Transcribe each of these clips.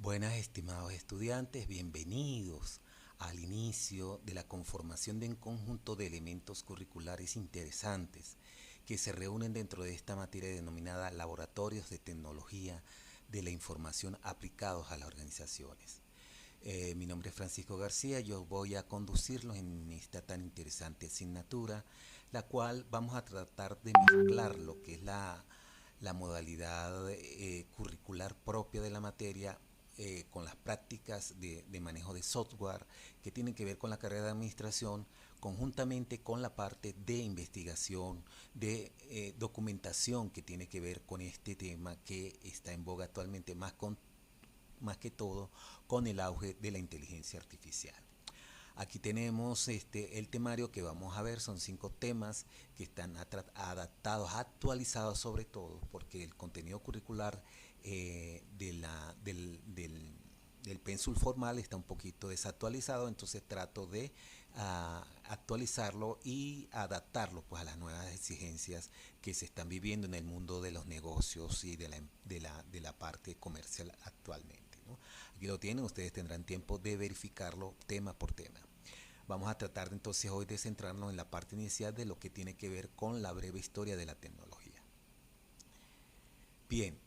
Buenas, estimados estudiantes, bienvenidos al inicio de la conformación de un conjunto de elementos curriculares interesantes que se reúnen dentro de esta materia denominada Laboratorios de Tecnología de la Información aplicados a las organizaciones. Mi nombre es Francisco García, yo voy a conducirlos en esta tan interesante asignatura, la cual vamos a tratar de mezclar lo que es la modalidad curricular propia de la materia con las prácticas de manejo de software que tienen que ver con la carrera de administración, conjuntamente con la parte de investigación, de documentación que tiene que ver con este tema que está en boga actualmente más que todo con el auge de la inteligencia artificial. Aquí tenemos el temario que vamos a ver, son 5 temas que están adaptados, actualizados sobre todo, porque el contenido curricular del pénsul formal está un poquito desactualizado, entonces trato de actualizarlo y adaptarlo pues, a las nuevas exigencias que se están viviendo en el mundo de los negocios y de la parte comercial actualmente, ¿no? Aquí lo tienen, ustedes tendrán tiempo de verificarlo tema por tema. Vamos a tratar entonces hoy de centrarnos en la parte inicial de lo que tiene que ver con la breve historia de la tecnología. Bien,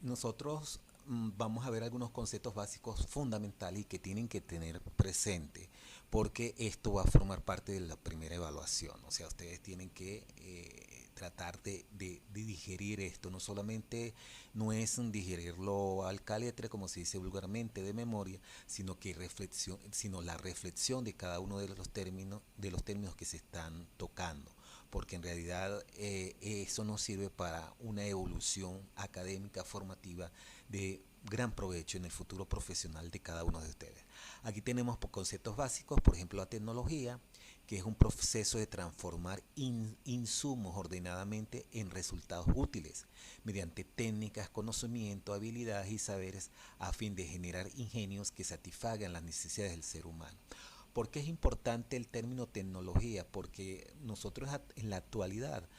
nosotros vamos a ver algunos conceptos básicos fundamentales y que tienen que tener presente, porque esto va a formar parte de la primera evaluación. O sea, ustedes tienen que tratar de digerir esto. No solamente no es digerirlo al caletre, como se dice vulgarmente, de memoria, sino la reflexión de cada uno de los términos que se están tocando, porque en realidad eso nos sirve para una evolución académica formativa de gran provecho en el futuro profesional de cada uno de ustedes. Aquí tenemos conceptos básicos, por ejemplo, la tecnología, que es un proceso de transformar insumos ordenadamente en resultados útiles, mediante técnicas, conocimiento, habilidades y saberes a fin de generar ingenios que satisfagan las necesidades del ser humano. ¿Por qué es importante el término tecnología? Porque nosotros en la actualidad,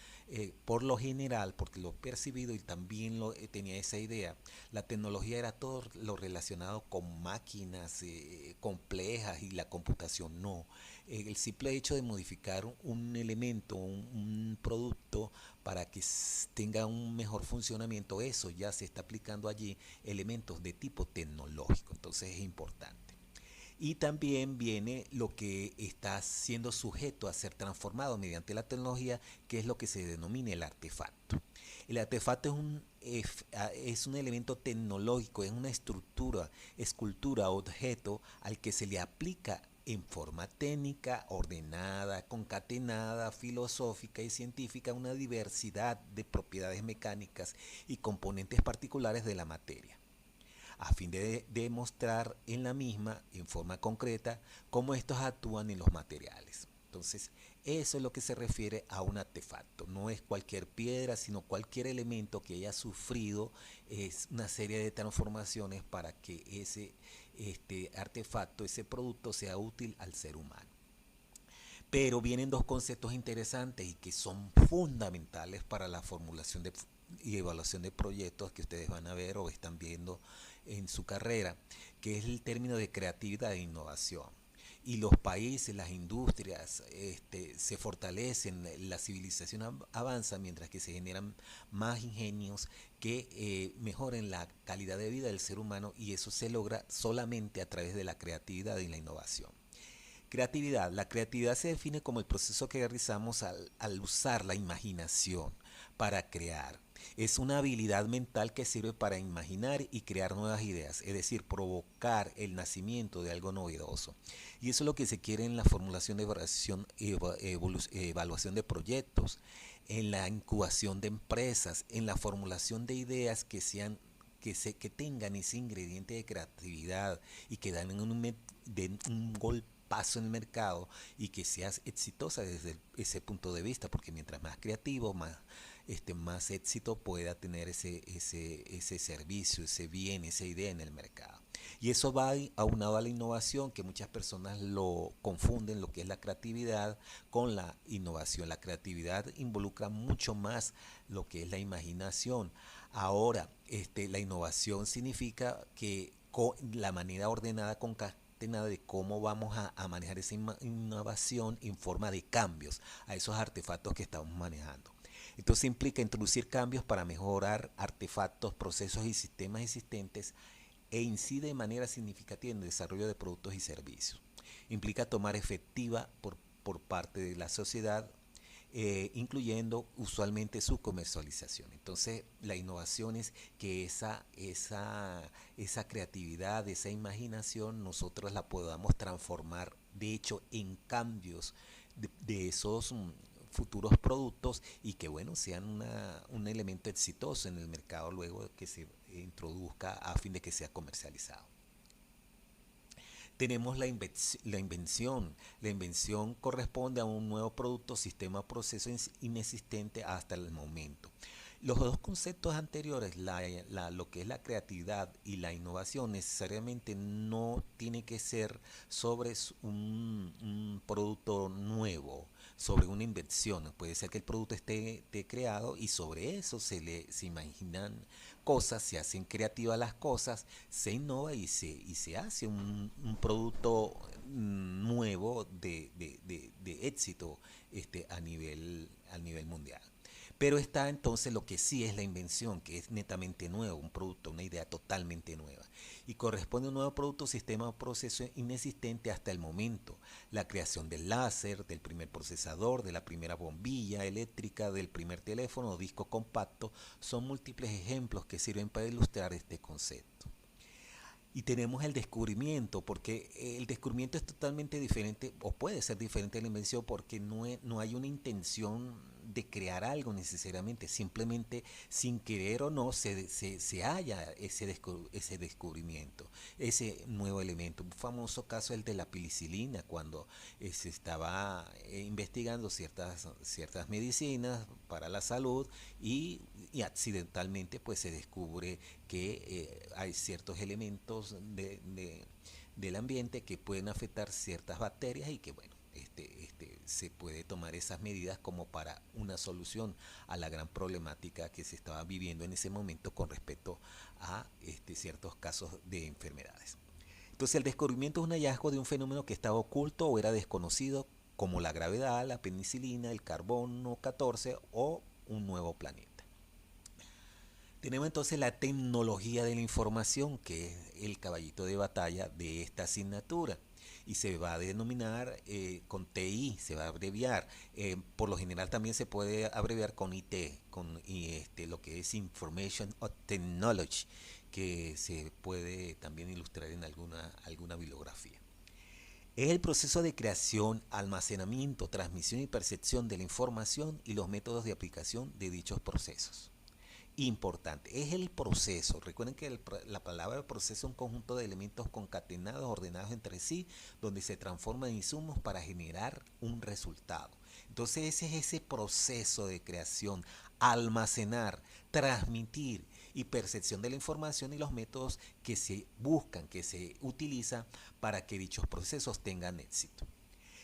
por lo general, porque lo he percibido y también tenía esa idea, la tecnología era todo lo relacionado con máquinas complejas y la computación no. El simple hecho de modificar un elemento, un producto para que tenga un mejor funcionamiento, eso ya se está aplicando allí elementos de tipo tecnológico, entonces es importante. Y también viene lo que está siendo sujeto a ser transformado mediante la tecnología, que es lo que se denomina el artefacto. El artefacto es un elemento tecnológico, es una estructura, escultura, objeto al que se le aplica en forma técnica, ordenada, concatenada, filosófica y científica una diversidad de propiedades mecánicas y componentes particulares de la materia, a fin de demostrar en la misma, en forma concreta, cómo estos actúan en los materiales. Entonces, eso es lo que se refiere a un artefacto. No es cualquier piedra, sino cualquier elemento que haya sufrido una serie de transformaciones para que ese artefacto, ese producto sea útil al ser humano. Pero vienen dos conceptos interesantes y que son fundamentales para la formulación y evaluación de proyectos que ustedes van a ver o están viendo en su carrera, que es el término de creatividad e innovación. Y los países, las industrias se fortalecen, la civilización avanza mientras que se generan más ingenios que mejoren la calidad de vida del ser humano, y eso se logra solamente a través de la creatividad y la innovación. Creatividad. La creatividad se define como el proceso que realizamos al usar la imaginación para crear. Es una habilidad mental que sirve para imaginar y crear nuevas ideas, es decir, provocar el nacimiento de algo novedoso. Y eso es lo que se quiere en la formulación de evaluación de proyectos, en la incubación de empresas, en la formulación de ideas que tengan ese ingrediente de creatividad y que den un golpe paso en el mercado y que seas exitosa desde ese punto de vista, porque mientras más creativo, más éxito pueda tener ese servicio, ese bien, esa idea en el mercado. Y eso va aunado a la innovación, que muchas personas lo confunden, lo que es la creatividad con la innovación. La creatividad involucra mucho más lo que es la imaginación. Ahora, la innovación significa que la manera ordenada, concatenada de cómo vamos a manejar esa innovación en forma de cambios a esos artefactos que estamos manejando. Entonces implica introducir cambios para mejorar artefactos, procesos y sistemas existentes e incide de manera significativa en el desarrollo de productos y servicios. Implica tomar efectiva por parte de la sociedad, incluyendo usualmente su comercialización. Entonces, la innovación es que esa creatividad, esa imaginación, nosotros la podamos transformar, de hecho, en cambios de esos futuros productos y que, bueno, sean un elemento exitoso en el mercado luego de que se introduzca a fin de que sea comercializado. Tenemos la invención. La invención corresponde a un nuevo producto, sistema o proceso inexistente hasta el momento. Los dos conceptos anteriores, lo que es la creatividad y la innovación, necesariamente no tiene que ser sobre un producto nuevo, sobre una invención. Puede ser que el producto esté creado y sobre eso se imaginan cosas, se hacen creativas las cosas, se innova y se hace un producto nuevo de éxito a nivel mundial. Pero está entonces lo que sí es la invención, que es netamente nuevo, un producto, una idea totalmente nueva. Y corresponde a un nuevo producto, sistema o proceso inexistente hasta el momento. La creación del láser, del primer procesador, de la primera bombilla eléctrica, del primer teléfono o disco compacto, son múltiples ejemplos que sirven para ilustrar este concepto. Y tenemos el descubrimiento, porque el descubrimiento es totalmente diferente, o puede ser diferente a la invención, porque no hay una intención de crear algo necesariamente, simplemente sin querer o no se halla ese descubrimiento, ese nuevo elemento. Un famoso caso es el de la penicilina, cuando se estaba investigando ciertas medicinas para la salud y accidentalmente pues se descubre que hay ciertos elementos del ambiente que pueden afectar ciertas bacterias y que bueno, se puede tomar esas medidas como para una solución a la gran problemática que se estaba viviendo en ese momento con respecto a ciertos casos de enfermedades. Entonces el descubrimiento es un hallazgo de un fenómeno que estaba oculto o era desconocido, como la gravedad, la penicilina, el carbono 14 o un nuevo planeta. Tenemos entonces la tecnología de la información, que es el caballito de batalla de esta asignatura. Y se va a denominar con TI, se va a abreviar. Por lo general también se puede abreviar con IT, lo que es Information Technology, que se puede también ilustrar en alguna bibliografía. Es el proceso de creación, almacenamiento, transmisión y percepción de la información y los métodos de aplicación de dichos procesos. Importante, es el proceso. Recuerden que la palabra proceso es un conjunto de elementos concatenados, ordenados entre sí, donde se transforman en insumos para generar un resultado. Entonces ese es ese proceso de creación, almacenar, transmitir y percepción de la información y los métodos que se buscan, que se utilizan para que dichos procesos tengan éxito.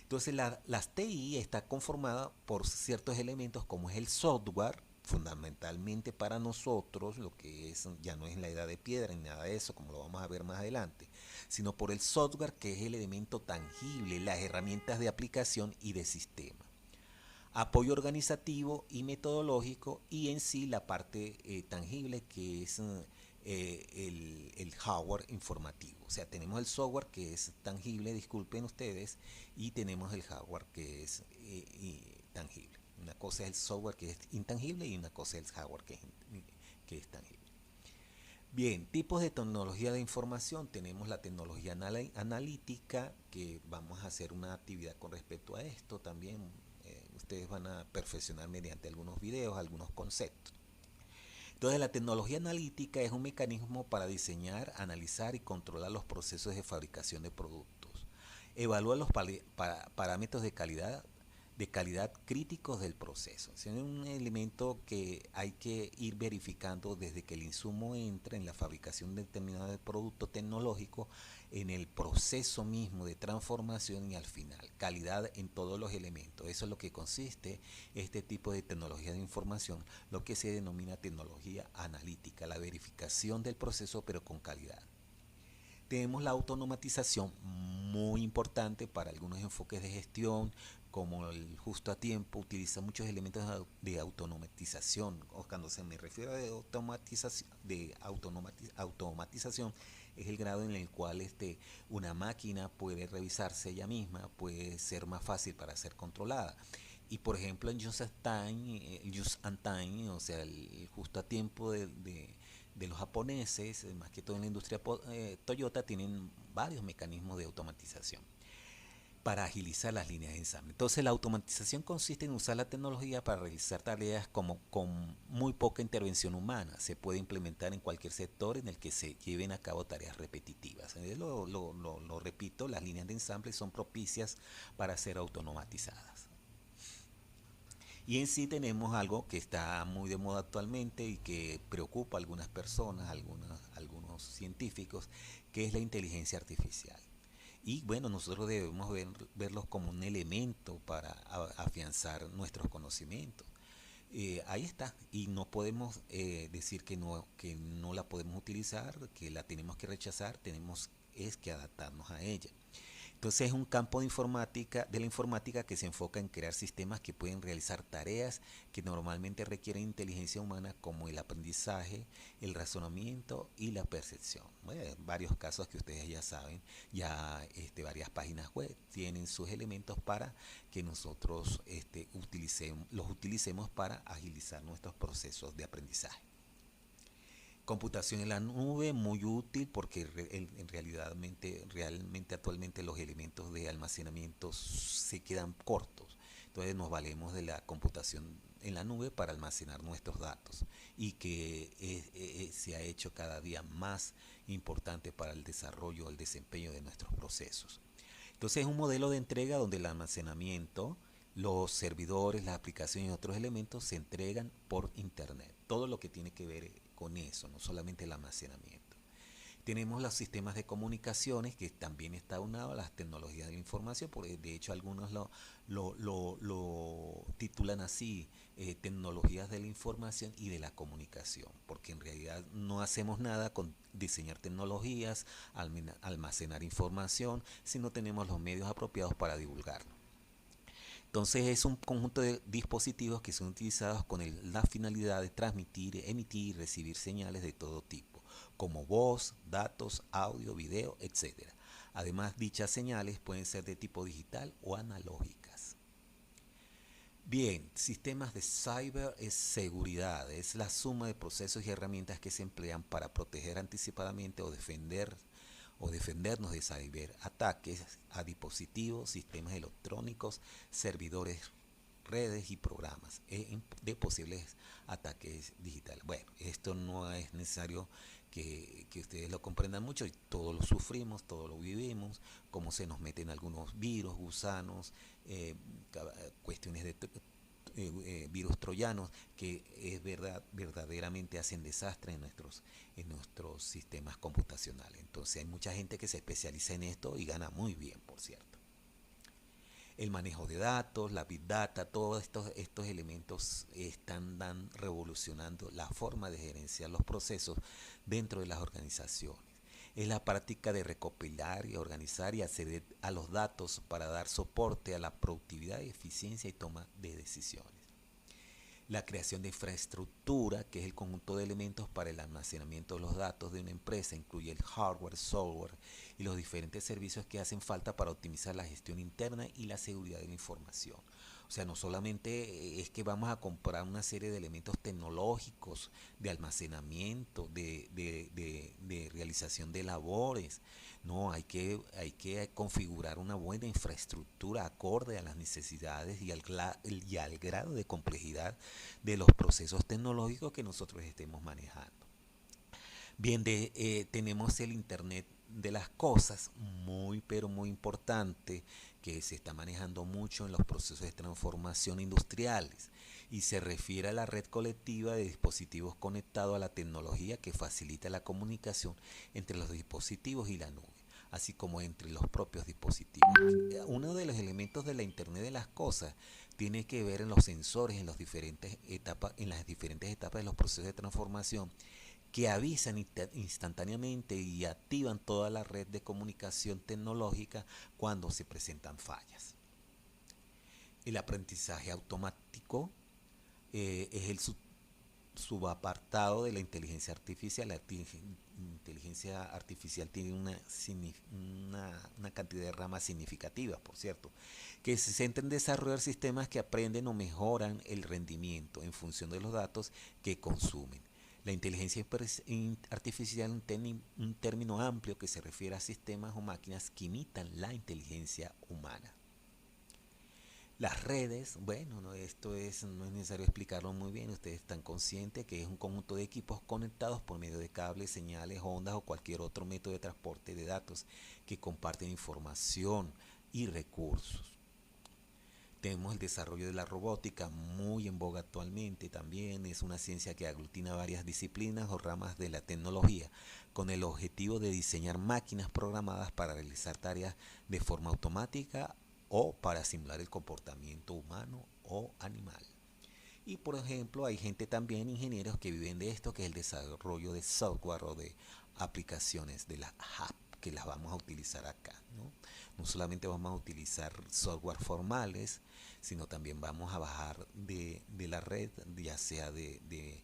Entonces las TI está conformada por ciertos elementos como es el software, fundamentalmente para nosotros, lo que es ya no es la edad de piedra ni nada de eso, como lo vamos a ver más adelante, sino por el software, que es el elemento tangible, las herramientas de aplicación y de sistema. Apoyo organizativo y metodológico y en sí la parte tangible, que es el hardware informativo. O sea, tenemos el software que es tangible, disculpen ustedes, y tenemos el hardware que es tangible. Una cosa es el software que es intangible y una cosa es el hardware que es tangible. Bien, tipos de tecnología de información. Tenemos la tecnología analítica, que vamos a hacer una actividad con respecto a esto también. Ustedes van a perfeccionar mediante algunos videos, algunos conceptos. Entonces, la tecnología analítica es un mecanismo para diseñar, analizar y controlar los procesos de fabricación de productos. Evalúa los parámetros de calidad críticos del proceso. Es un elemento que hay que ir verificando desde que el insumo entra en la fabricación de determinado producto tecnológico, en el proceso mismo de transformación y al final. Calidad en todos los elementos. Eso es lo que consiste este tipo de tecnología de información, lo que se denomina tecnología analítica, la verificación del proceso pero con calidad. Tenemos la automatización, muy importante para algunos enfoques de gestión, como el justo a tiempo, utiliza muchos elementos de automatización. O cuando se me refiero a automatización, es el grado en el cual una máquina puede revisarse ella misma, puede ser más fácil para ser controlada. Y por ejemplo en Just and Time, o sea, el justo a tiempo de los japoneses, más que todo en la industria Toyota, tienen varios mecanismos de automatización para agilizar las líneas de ensamble. Entonces la automatización consiste en usar la tecnología para realizar tareas como con muy poca intervención humana. Se puede implementar en cualquier sector en el que se lleven a cabo tareas repetitivas. Lo repito, las líneas de ensamble son propicias para ser automatizadas. Y en sí tenemos algo que está muy de moda actualmente y que preocupa a algunas personas, algunos científicos, que es la inteligencia artificial. Y bueno, nosotros debemos verlos como un elemento para afianzar nuestros conocimientos. Ahí está, y no podemos decir que no la podemos utilizar, que la tenemos que rechazar, tenemos es que adaptarnos a ella. Entonces es un campo de la informática que se enfoca en crear sistemas que pueden realizar tareas que normalmente requieren inteligencia humana, como el aprendizaje, el razonamiento y la percepción. Bueno, varios casos que ustedes ya saben, ya varias páginas web tienen sus elementos para que nosotros los utilicemos para agilizar nuestros procesos de aprendizaje. Computación en la nube, muy útil porque realmente actualmente los elementos de almacenamiento se quedan cortos. Entonces nos valemos de la computación en la nube para almacenar nuestros datos, y que se ha hecho cada día más importante para el desarrollo, el desempeño de nuestros procesos. Entonces es un modelo de entrega donde el almacenamiento, los servidores, las aplicaciones y otros elementos se entregan por internet. Todo lo que tiene que ver con eso, no solamente el almacenamiento. Tenemos los sistemas de comunicaciones, que también está unado a las tecnologías de la información, porque de hecho algunos lo titulan así, tecnologías de la información y de la comunicación, porque en realidad no hacemos nada con diseñar tecnologías, almacenar información, si no tenemos los medios apropiados para divulgarlo. Entonces es un conjunto de dispositivos que son utilizados con la finalidad de transmitir, emitir y recibir señales de todo tipo, como voz, datos, audio, video, etc. Además, dichas señales pueden ser de tipo digital o analógicas. Bien, sistemas de ciberseguridad es la suma de procesos y herramientas que se emplean para proteger anticipadamente o defendernos de ciberataques a dispositivos, sistemas electrónicos, servidores, redes y programas de posibles ataques digitales. Bueno, esto no es necesario que ustedes lo comprendan mucho, y todos lo sufrimos, todos lo vivimos, cómo se nos meten algunos virus, gusanos, eh, cuestiones de virus troyanos que verdaderamente hacen desastre en nuestros sistemas computacionales. Entonces hay mucha gente que se especializa en esto y gana muy bien, por cierto. El manejo de datos, la big data, todos estos elementos están revolucionando la forma de gerenciar los procesos dentro de las organizaciones. Es la práctica de recopilar y organizar y acceder a los datos para dar soporte a la productividad, eficiencia y toma de decisiones. La creación de infraestructura, que es el conjunto de elementos para el almacenamiento de los datos de una empresa, incluye el hardware, software y los diferentes servicios que hacen falta para optimizar la gestión interna y la seguridad de la información. O sea, no solamente es que vamos a comprar una serie de elementos tecnológicos, de almacenamiento, de realización de labores. No, hay que configurar una buena infraestructura acorde a las necesidades y al grado de complejidad de los procesos tecnológicos que nosotros estemos manejando. Bien, tenemos el Internet de las cosas, muy pero muy importante, que se está manejando mucho en los procesos de transformación industriales, y se refiere a la red colectiva de dispositivos conectados a la tecnología que facilita la comunicación entre los dispositivos y la nube, así como entre los propios dispositivos. Uno de los elementos de la Internet de las cosas tiene que ver en los sensores en las diferentes etapas de los procesos de transformación, que avisan instantáneamente y activan toda la red de comunicación tecnológica cuando se presentan fallas. El aprendizaje automático es el subapartado de la inteligencia artificial. La inteligencia artificial tiene una cantidad de ramas significativas, por cierto, que se centra en desarrollar sistemas que aprenden o mejoran el rendimiento en función de los datos que consumen. La inteligencia artificial es un término amplio que se refiere a sistemas o máquinas que imitan la inteligencia humana. Las redes, bueno, no es necesario explicarlo muy bien, ustedes están conscientes que es un conjunto de equipos conectados por medio de cables, señales, ondas o cualquier otro método de transporte de datos que comparten información y recursos. Tenemos el desarrollo de la robótica, muy en boga actualmente también. Es una ciencia que aglutina varias disciplinas o ramas de la tecnología con el objetivo de diseñar máquinas programadas para realizar tareas de forma automática o para simular el comportamiento humano o animal. Y por ejemplo, hay gente también, ingenieros, que viven de esto, que es el desarrollo de software o de aplicaciones de la app que las vamos a utilizar acá, ¿no? No solamente vamos a utilizar software formales, sino también vamos a bajar de la red, ya sea de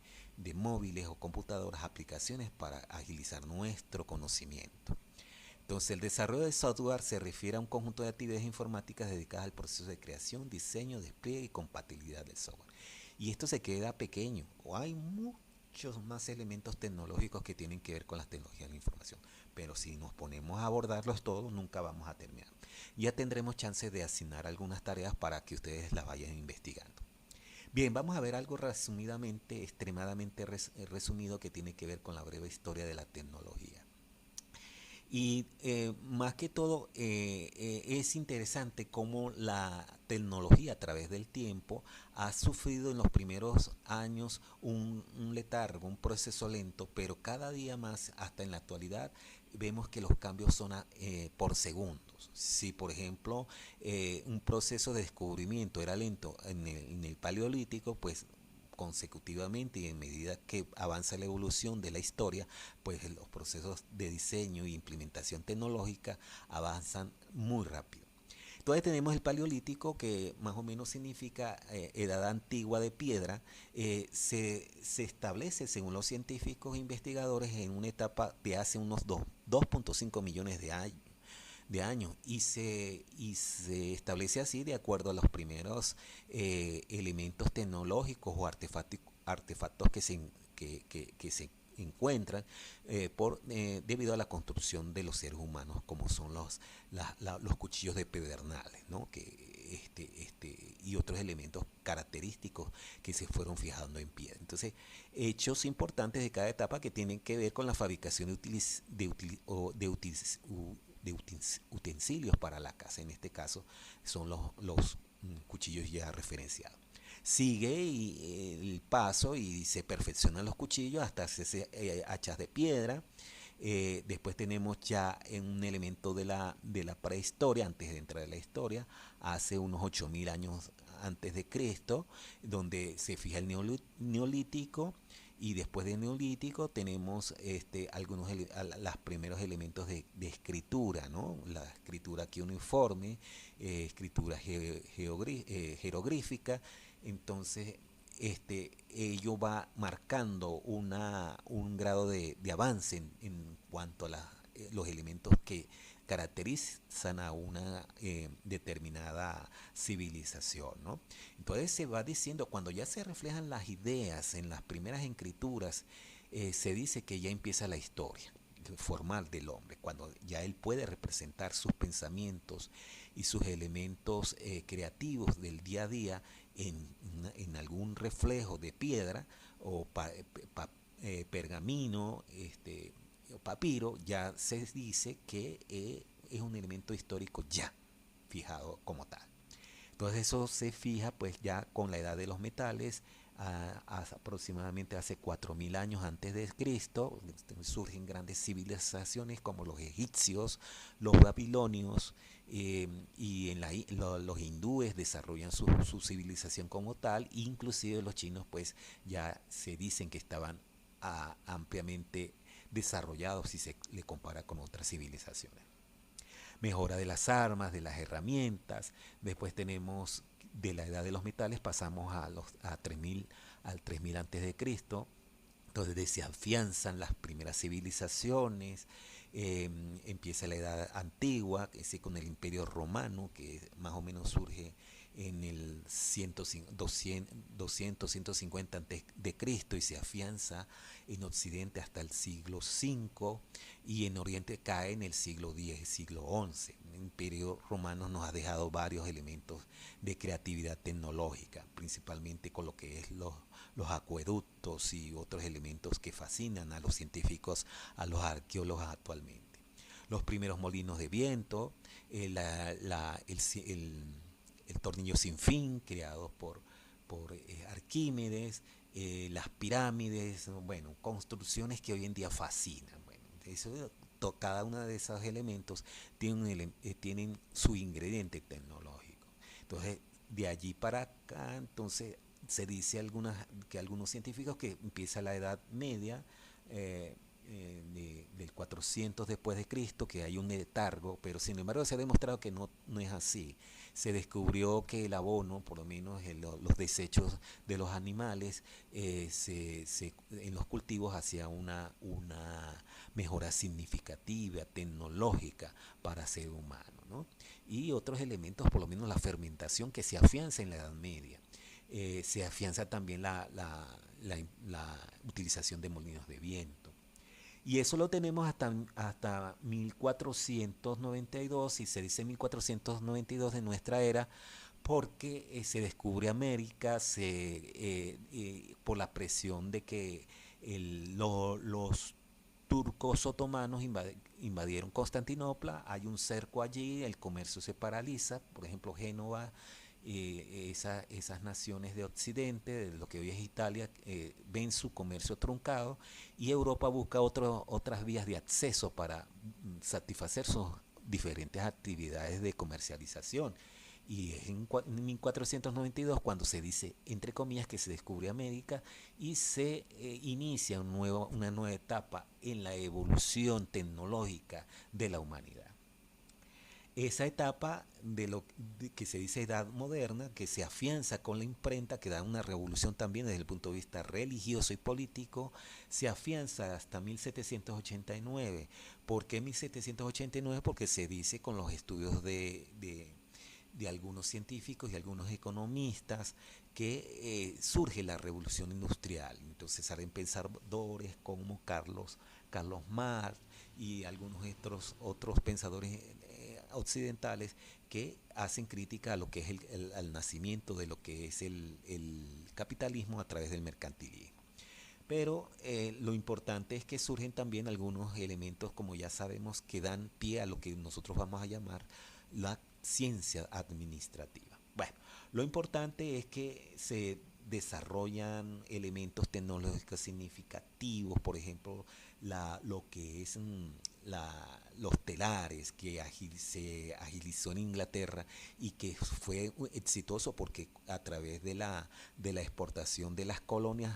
móviles o computadoras, aplicaciones para agilizar nuestro conocimiento. Entonces, el desarrollo de software se refiere a un conjunto de actividades informáticas dedicadas al proceso de creación, diseño, despliegue y compatibilidad del software. Y esto se queda pequeño, o hay muchos más elementos tecnológicos que tienen que ver con las tecnologías de la información. Pero si nos ponemos a abordarlos todos, nunca vamos a terminar. Ya tendremos chance de asignar algunas tareas para que ustedes las vayan investigando. Bien, vamos a ver algo resumidamente, extremadamente resumido, que tiene que ver con la breve historia de la tecnología. Y más que todo es interesante cómo la tecnología a través del tiempo ha sufrido en los primeros años un letargo, un proceso lento, pero cada día más, hasta en la actualidad, vemos que los cambios son por segundos. Si por ejemplo un proceso de descubrimiento era lento en el Paleolítico, pues consecutivamente y en medida que avanza la evolución de la historia, pues los procesos de diseño e implementación tecnológica avanzan muy rápido. Entonces tenemos el Paleolítico, que más o menos significa edad antigua de piedra. Se establece, según los científicos e investigadores, en una etapa de hace unos 2.5 millones de años, y se establece así de acuerdo a los primeros elementos tecnológicos o artefactos que se encuentran debido a la construcción de los seres humanos, como son los cuchillos de pedernales, ¿no? Y otros elementos característicos que se fueron fijando en piedra. Entonces, hechos importantes de cada etapa que tienen que ver con la fabricación de utensilios para la casa. En este caso son los cuchillos ya referenciados. Sigue el paso y se perfeccionan los cuchillos hasta hacerse hachas de piedra. Después tenemos ya un elemento de la prehistoria, antes de entrar a la historia, hace unos 8000 años antes de Cristo, donde se fija el neolítico. Y después del neolítico tenemos los primeros elementos de escritura, ¿no? La escritura aquí uniforme, escritura jeroglífica. Entonces, ello va marcando un grado de avance en cuanto a los elementos que caracterizan a una determinada civilización, ¿no? Entonces se va diciendo, cuando ya se reflejan las ideas en las primeras escrituras, se dice que ya empieza la historia formal del hombre, cuando ya él puede representar sus pensamientos y sus elementos creativos del día a día en algún reflejo de piedra o pergamino, o papiro. Ya se dice que es un elemento histórico ya fijado como tal. Entonces eso se fija pues ya con la edad de los metales, aproximadamente hace 4000 años antes de Cristo. Surgen grandes civilizaciones como los egipcios, los babilonios, y los hindúes desarrollan su civilización como tal. Inclusive los chinos pues ya se dicen que estaban ampliamente desarrollado si se le compara con otras civilizaciones. Mejora de las armas, de las herramientas. Después tenemos de la edad de los metales, pasamos a 3000, al 3000 antes de Cristo. Entonces se afianzan las primeras civilizaciones, empieza la edad antigua, ese con el imperio romano, que más o menos surge en el 200, 150 antes de Cristo y se afianza en Occidente hasta el siglo V y en Oriente cae en el siglo X, siglo XI. El imperio romano nos ha dejado varios elementos de creatividad tecnológica, principalmente con lo que es los acueductos y otros elementos que fascinan a los científicos, a los arqueólogos actualmente. Los primeros molinos de viento, el tornillo sin fin creado por Arquímedes, las pirámides, bueno, construcciones que hoy en día fascinan. Bueno, eso, cada uno de esos elementos tienen su ingrediente tecnológico. Entonces, de allí para acá, entonces se dice que algunos científicos que empieza la Edad Media, del 400 después de Cristo, que hay un letargo, pero sin embargo se ha demostrado que no es así. Se descubrió que el abono, por lo menos los desechos de los animales, en los cultivos hacía una mejora significativa, tecnológica para ser humano, ¿no? Y otros elementos, por lo menos la fermentación que se afianza en la Edad Media. Se afianza también la utilización de molinos de viento. Y eso lo tenemos hasta 1492, y se dice 1492 de nuestra era, porque se descubre América por la presión de que los turcos otomanos invadieron Constantinopla, hay un cerco allí, el comercio se paraliza, por ejemplo Génova, esas naciones de Occidente, de lo que hoy es Italia, ven su comercio truncado y Europa busca otras vías de acceso para satisfacer sus diferentes actividades de comercialización. Y es en 1492 cuando se dice, entre comillas, que se descubre América y se inicia una nueva etapa en la evolución tecnológica de la humanidad. Esa etapa que se dice edad moderna, que se afianza con la imprenta, que da una revolución también desde el punto de vista religioso y político, se afianza hasta 1789. ¿Por qué 1789? Porque se dice con los estudios de algunos científicos y algunos economistas que surge la revolución industrial. Entonces salen pensadores como Carlos Marx y algunos otros pensadores occidentales que hacen crítica a lo que es al nacimiento de lo que es el capitalismo a través del mercantilismo. Pero lo importante es que surgen también algunos elementos, como ya sabemos, que dan pie a lo que nosotros vamos a llamar la ciencia administrativa. Bueno, lo importante es que se desarrollan elementos tecnológicos significativos, por ejemplo, lo que es los telares que se agilizó en Inglaterra y que fue exitoso porque a través de la exportación de las colonias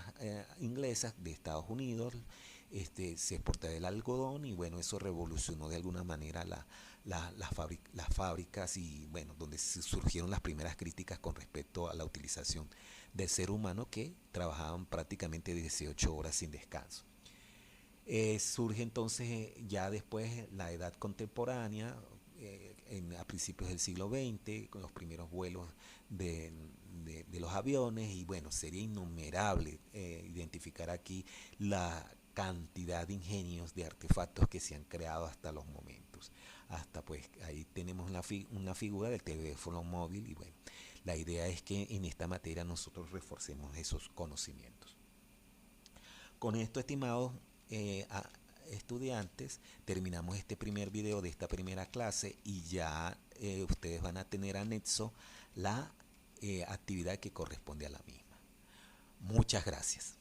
inglesas de Estados Unidos, se exporta el algodón y bueno, eso revolucionó de alguna manera las fábricas y bueno, donde surgieron las primeras críticas con respecto a la utilización del ser humano, que trabajaban prácticamente 18 horas sin descanso. Surge entonces ya después la edad contemporánea, a principios del siglo XX, con los primeros vuelos de los aviones, y bueno, sería innumerable identificar aquí la cantidad de ingenios, de artefactos que se han creado hasta los momentos. Hasta pues ahí tenemos una figura del teléfono móvil y bueno, la idea es que en esta materia nosotros reforcemos esos conocimientos. Con esto, estimados estudiantes, terminamos este primer video de esta primera clase y ya ustedes van a tener anexo la actividad que corresponde a la misma. Muchas gracias.